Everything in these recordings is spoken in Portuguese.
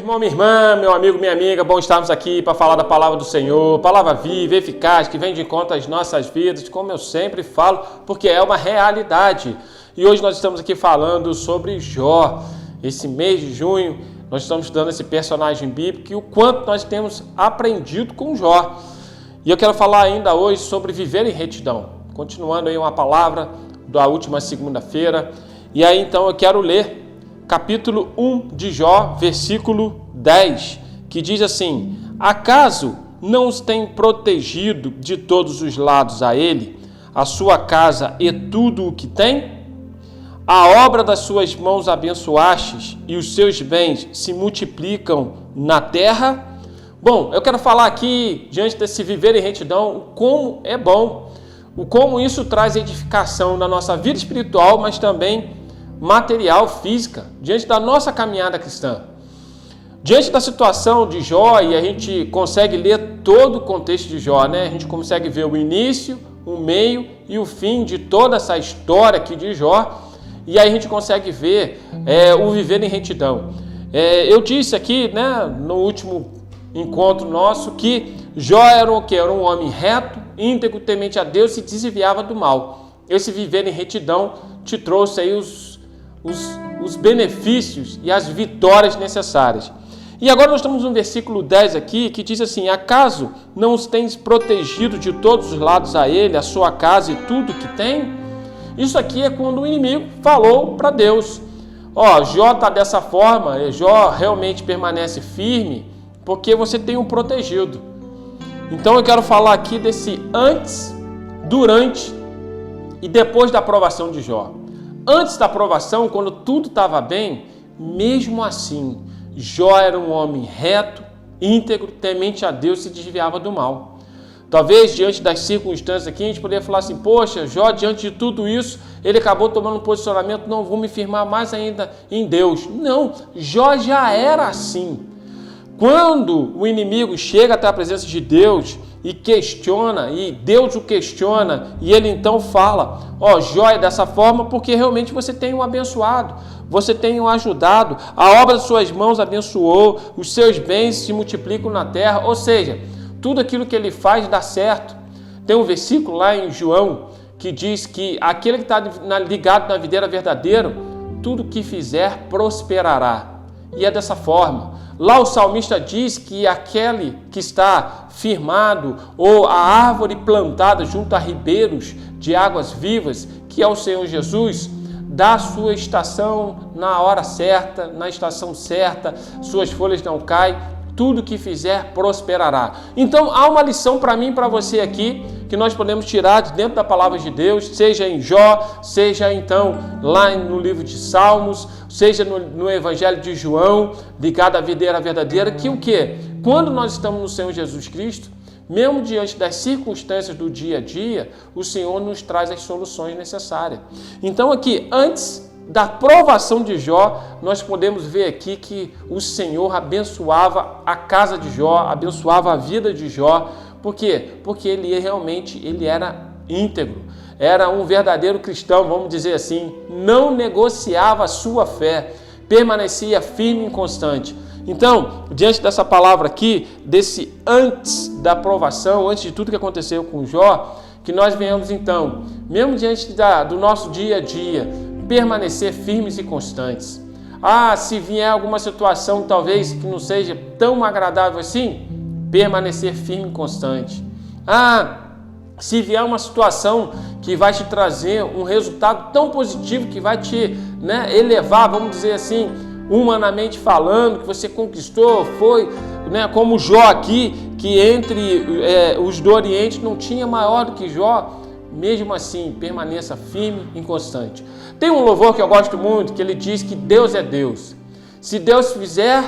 irmão, minha irmã, meu amigo, minha amiga, bom estarmos aqui para falar da palavra do Senhor, palavra viva, eficaz, que vem de encontro às nossas vidas, como eu sempre falo, porque é uma realidade. E hoje nós estamos aqui falando sobre Jó. Esse mês de junho, nós estamos estudando esse personagem bíblico e o quanto nós temos aprendido com Jó. E eu quero falar ainda hoje sobre viver em retidão, continuando aí uma palavra da última segunda-feira. E aí então eu quero ler capítulo 1 de Jó, versículo 10, que diz assim: acaso não os tem protegido de todos os lados a ele, a sua casa e tudo o que tem? A obra das suas mãos abençoastes e os seus bens se multiplicam na terra? Bom, eu quero falar aqui, diante desse viver em retidão, o como é bom, o como isso traz edificação na nossa vida espiritual, mas também material, física, diante da nossa caminhada cristã. Diante da situação de Jó, e a gente consegue ler todo o contexto de Jó, né? A gente consegue ver o início, o meio e o fim de toda essa história aqui de Jó, e aí a gente consegue ver o viver em retidão. Eu disse aqui, né, no último encontro nosso, que Jó era o quê? Era um homem reto, íntegro, temente a Deus e se desviava do mal. Esse viver em retidão te trouxe aí os benefícios e as vitórias necessárias. E agora nós estamos no versículo 10 aqui, que diz assim: acaso não os tens protegido de todos os lados a ele, a sua casa e tudo que tem? Isso aqui é quando o inimigo falou para Deus. Jó está dessa forma, Jó realmente permanece firme, porque você tem o protegido. Então eu quero falar aqui desse antes, durante e depois da aprovação de Jó. Antes da aprovação, quando tudo estava bem, mesmo assim, Jó era um homem reto, íntegro, temente a Deus e se desviava do mal. Talvez, diante das circunstâncias aqui, a gente poderia falar assim: poxa, Jó, diante de tudo isso, ele acabou tomando um posicionamento, não vou me firmar mais ainda em Deus. Não, Jó já era assim. Quando o inimigo chega até a presença de Deus e questiona, e Deus o questiona, e ele então fala: Jó é dessa forma porque realmente você tem o abençoado, você tem o ajudado, a obra das suas mãos abençoou, os seus bens se multiplicam na terra, ou seja, tudo aquilo que ele faz dá certo. Tem um versículo lá em João que diz que aquele que está ligado na videira verdadeira, tudo que fizer prosperará. E é dessa forma. Lá o salmista diz que aquele que está firmado, ou a árvore plantada junto a ribeiros de águas vivas, que é o Senhor Jesus, dá a sua estação na hora certa, na estação certa, suas folhas não caem, tudo que fizer prosperará. Então há uma lição para mim e para você aqui, que nós podemos tirar de dentro da palavra de Deus, seja em Jó, seja então lá no livro de Salmos, seja no Evangelho de João, ligado à videira verdadeira, que o quê? Quando nós estamos no Senhor Jesus Cristo, mesmo diante das circunstâncias do dia a dia, o Senhor nos traz as soluções necessárias. Então aqui, antes da provação de Jó, nós podemos ver aqui que o Senhor abençoava a casa de Jó, abençoava a vida de Jó. Por quê? Porque ele era íntegro, era um verdadeiro cristão, vamos dizer assim, não negociava a sua fé, permanecia firme e constante. Então, diante dessa palavra aqui, desse antes da aprovação, antes de tudo que aconteceu com Jó, que nós venhamos então, mesmo diante do nosso dia a dia, permanecer firmes e constantes. Se vier alguma situação talvez que não seja tão agradável assim, permanecer firme e constante. Se vier uma situação que vai te trazer um resultado tão positivo, que vai te elevar, vamos dizer assim, humanamente falando, que você conquistou, foi como Jó aqui, que entre os do Oriente não tinha maior do que Jó, mesmo assim, permaneça firme e constante. Tem um louvor que eu gosto muito, que ele diz que Deus é Deus. Se Deus fizer,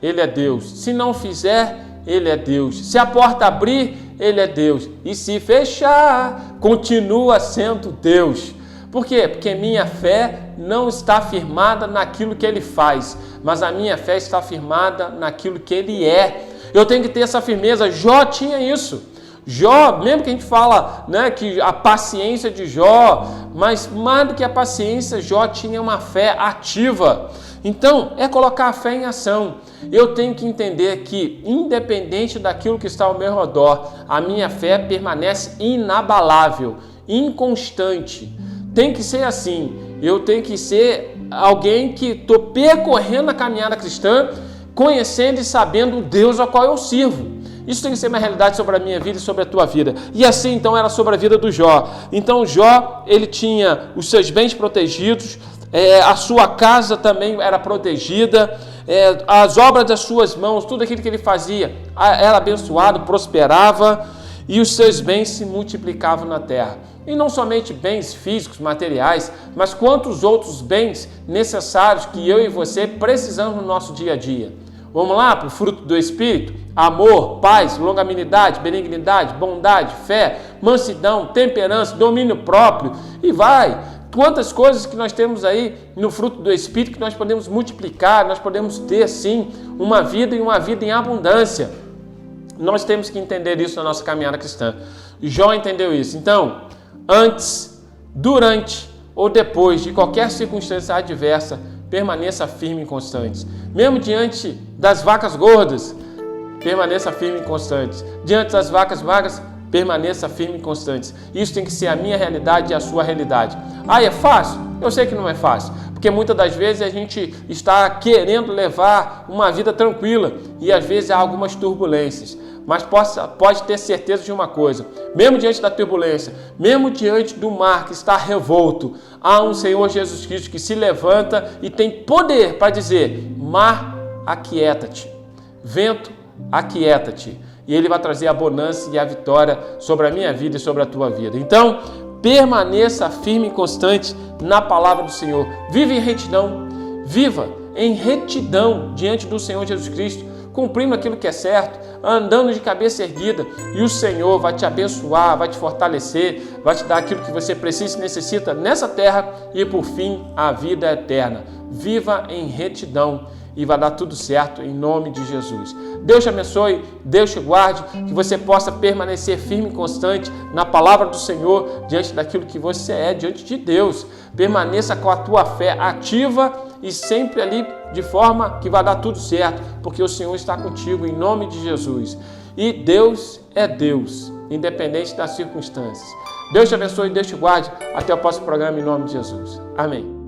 Ele é Deus. Se não fizer, Ele é Deus. Se a porta abrir, Ele é Deus. E se fechar, continua sendo Deus. Por quê? Porque minha fé não está firmada naquilo que Ele faz, mas a minha fé está firmada naquilo que Ele é. Eu tenho que ter essa firmeza. Jó tinha isso. Jó, mesmo que a gente fala, né, que a paciência de Jó, mas mais do que a paciência, Jó tinha uma fé ativa. Então, é colocar a fé em ação. Eu tenho que entender que, independente daquilo que está ao meu redor, a minha fé permanece inabalável, inconstante. Tem que ser assim. Eu tenho que ser alguém que estou percorrendo a caminhada cristã, conhecendo e sabendo o Deus ao qual eu sirvo. Isso tem que ser uma realidade sobre a minha vida e sobre a tua vida. E assim, então, era sobre a vida do Jó. Então, Jó, ele tinha os seus bens protegidos, a sua casa também era protegida, as obras das suas mãos, tudo aquilo que ele fazia era abençoado, prosperava, e os seus bens se multiplicavam na terra. E não somente bens físicos, materiais, mas quantos outros bens necessários que eu e você precisamos no nosso dia a dia. Vamos lá para o fruto do Espírito? Amor, paz, longanimidade, benignidade, bondade, fé, mansidão, temperança, domínio próprio, e vai. Quantas coisas que nós temos aí no fruto do Espírito que nós podemos multiplicar, nós podemos ter sim uma vida e uma vida em abundância. Nós temos que entender isso na nossa caminhada cristã. Jó entendeu isso. Então, antes, durante ou depois de qualquer circunstância adversa, permaneça firme e constante. Mesmo diante das vacas gordas, permaneça firme e constante. Diante das vacas magras, permaneça firme e constante. Isso tem que ser a minha realidade e a sua realidade. Ah, é fácil? Eu sei que não é fácil, porque muitas das vezes a gente está querendo levar uma vida tranquila e às vezes há algumas turbulências. Mas pode ter certeza de uma coisa, mesmo diante da turbulência, mesmo diante do mar que está revolto, há um Senhor Jesus Cristo que se levanta e tem poder para dizer: mar, aquieta-te, vento, aquieta-te. E Ele vai trazer a bonança e a vitória sobre a minha vida e sobre a tua vida. Então, permaneça firme e constante na palavra do Senhor. Viva em retidão, viva em retidão diante do Senhor Jesus Cristo, cumprindo aquilo que é certo, andando de cabeça erguida, e o Senhor vai te abençoar, vai te fortalecer, vai te dar aquilo que você precisa e necessita nessa terra e, por fim, a vida eterna. Viva em retidão e vai dar tudo certo em nome de Jesus. Deus te abençoe, Deus te guarde, que você possa permanecer firme e constante na palavra do Senhor, diante daquilo que você é, diante de Deus. Permaneça com a tua fé ativa e sempre ali de forma que vai dar tudo certo, porque o Senhor está contigo em nome de Jesus. E Deus é Deus, independente das circunstâncias. Deus te abençoe, Deus te guarde. Até o próximo programa em nome de Jesus. Amém.